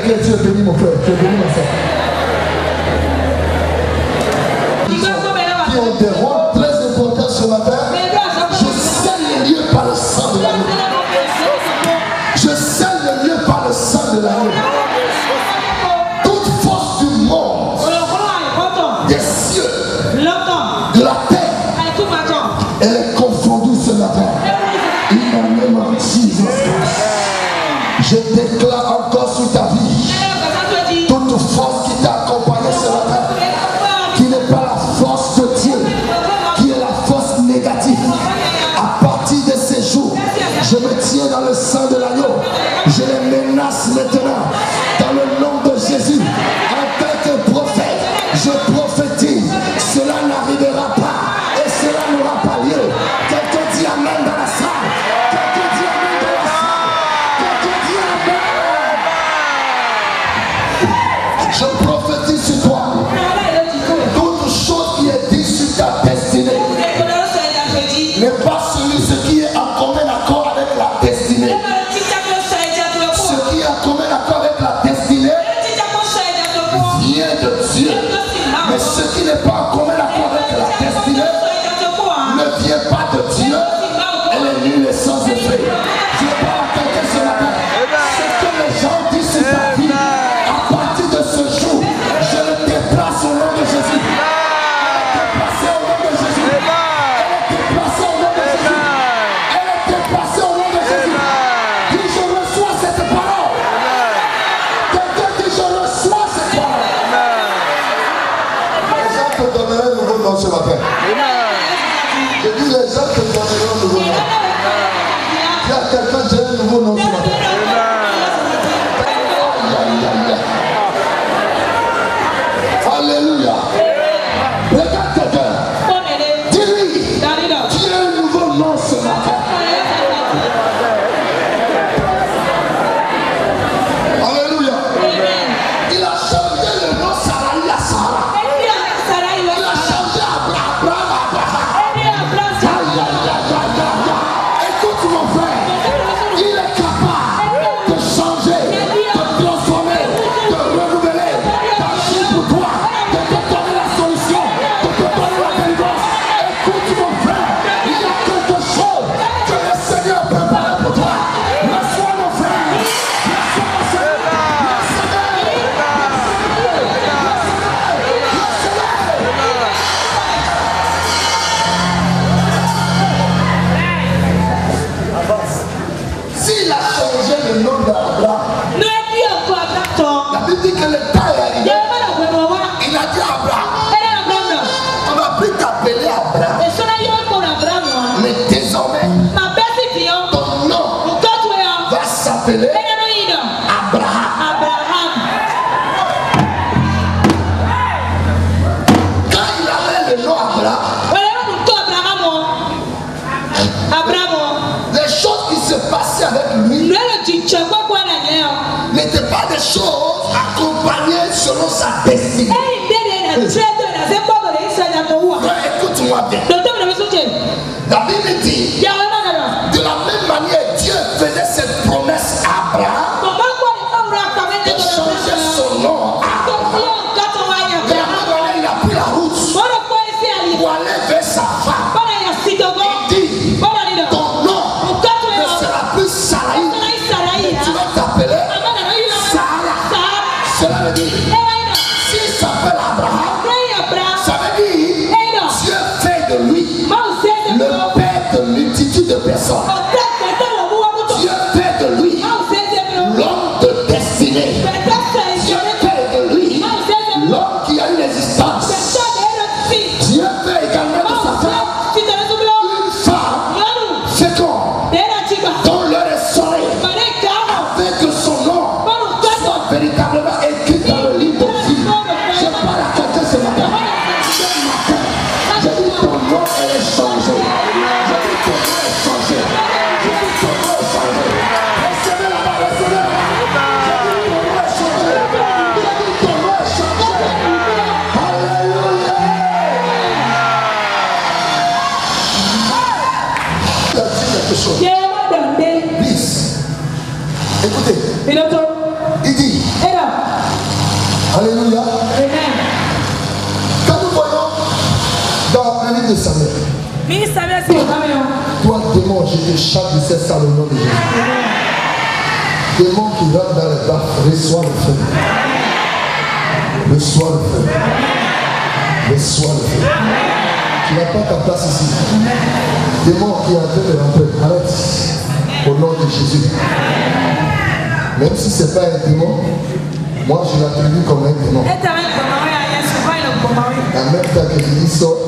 que Dieu bénit mon frère, Dieu bénit ma soeur. Qui ont des rôles très importants ce matin. Je scelle les lieux par le sang de l'agneau. Je scelle les lieux par le sang de l'agneau. Toute force du monde, des cieux, de la terre, elle est confondue ce matin. In the name of Jesus Christ. Je déclare encore sur ta vie toute force qui t'a accompagné ce matin, qui n'est pas la force de Dieu, qui est la force négative. À partir de ces jours, je me tiens dans le sang de l'agneau. Je les menace maintenant dans le nom de Jésus. En tant que prophète, je prophétise. Cela n'arrivera pas et cela n'aura pas lieu. Quelqu'un dit amen dans la salle. Quelqu'un dit amen dans la salle. Quelqu'un dit amen. Je prophétise sur toi. Toute chose qui est dite sur ta destinée n'est pas ce qui est en commun accord avec la destinée. Ce qui est en commun accord avec la destinée vient de Dieu. Mais ce qui n'est pas en commun accord avec la destinée ne vient pas de Dieu. Elle est nulle et sans effet. Je parle à quelqu'un ce matin. Ce que les gens disent sur ta vie, à partir de ce jour, je le déplace au nom de Jésus. Elle est déplacée au nom de Jésus. Elle est déplacée au nom de Jésus. Elle est déplacée au nom de Jésus. Dis, je reçois cette parole. Quelqu'un dit, je reçois cette parole. Les gens te donneront un nouveau nom ce matin. Je dis, les gens te donneront un nouveau nom. Il y a quelqu'un qui a un nouveau nom ce matin. Alléluia. Regarde quelqu'un. Dis-lui, tu as un nouveau nom ce matin. Alléluia. Il a changé le nom Sarai à Sarah. Il a changé Abraham à Abraham. Écoute mon frère, il est capable de changer, de transformer, de renouveler, d'agir pour toi, de te donner la solution, de te donner la délivrance. Écoute mon frère, il y a quelque chose que le Seigneur prépare pour toi. Reçois mon frère, reçois mon Seigneur, s'il a changé le nom d'Abraham, la Bible dit que le temps est arrivé. Il a dit à Abraham, on va plus t'appeler Abraham, mais désormais, ton nom va s'appeler Abraham. Quand il avait le nom Abraham, les choses qui se passaient avec lui n'étaient pas des choses accompagnées selon sa destinée. Écoute-moi bien. La Bible dit, de la même manière, Dieu faisait cette promesse à Abraham de changer son nom à Abraham. De la même manière, il a pris la route pour aller vers sa femme. Il dit, ton nom ne sera plus Sarai, mais tu vas t'appeler Sarah. Cela veut dire, s'il s'appelle Abraham, ça veut dire Dieu fait de lui le père de multitude de personnes. Dieu fait de lui l'homme de destinée. Dieu fait de lui l'homme qui a une existence. Dieu fait également de sa femme de Samuel. Toi, démon, je te chape de cette salle au nom de Jésus. Démon qui rentre dans les baffes, reçois le feu. Reçois le feu. Reçois le feu. Tu n'as pas ta place ici. Démon qui est en train de rentrer, arrête. Au nom de Jésus. Même si ce n'est pas un démon, moi je l'attribue comme un démon. En même temps que je dis sort,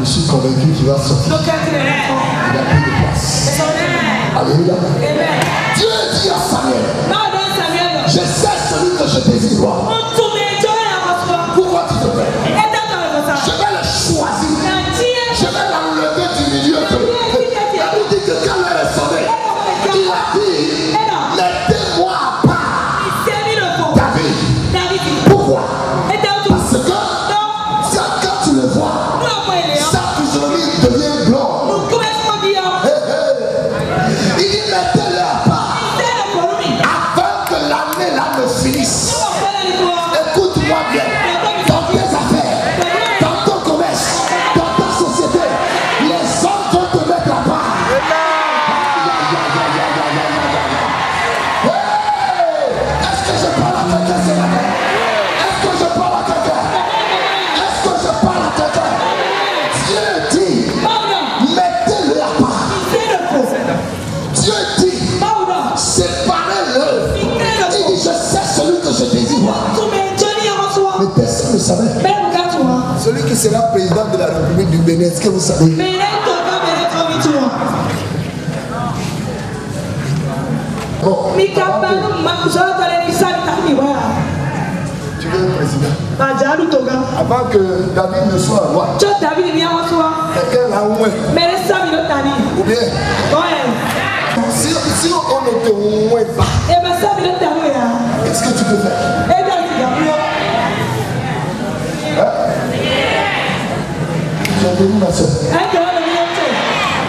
je suis convaincu qu'il va sortir. Il a pris de place. Alléluia. Dieu dit à Samuel, je sais celui que je désire voir. Pourquoi tu te fais? Je vais le choisir. Je vais l'enlever du milieu de l'eau. Il dit que quand elle est sonnée, il a dit, mettez-moi à part David. Pourquoi? Parce que quand tu le vois, sa physionomie devient blanc. Il dit mettez-le à part avant que l'année là ne finisse. Écoute-moi bien. Dans tes affaires, dans ton commerce, dans ta société, les hommes vont te mettre à part. Est-ce que je parle à quelqu'un ce matin? Est-ce que je parle à quelqu'un? Est-ce que je parle à quelqu'un? Dieu dit, mettez-le à part. Dieu dit, séparez-le. Il dit, je sais celui que je désire voir. Mais personne ne savait. Celui qui sera président de la République du Bénin, est-ce que vous savez? Bon, tu veux le président? Avant que David ne soit roi, quelqu'un l'a oué. Ou bien, si on ne te oué pas, qu'est-ce que tu peux faire? J'ai venu ma soeur.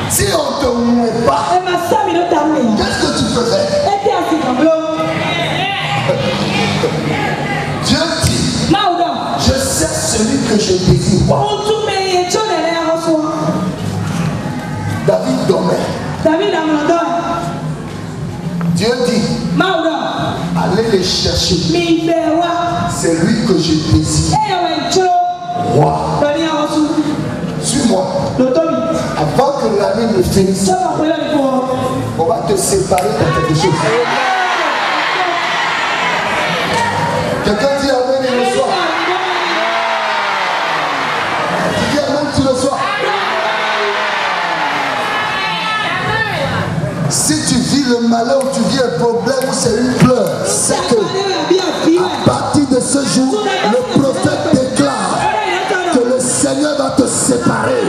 Si on ne te oué pas, qu'est-ce que tu peux faire? Dieu dit, je sais celui que je désire voir. David dormait. Dieu dit, allez les chercher. C'est lui que je désire. Roi. Suis-moi. Avant que l'année ne finisse, on va te séparer de quelque chose. Quelqu'un dit amen et le soir. Tu dis amen, tu le sois. Si tu vis le malheur ou tu vis un problème ou c'est une pleure, c'est que à partir de ce jour, le prophète déclare que le Seigneur va te séparer.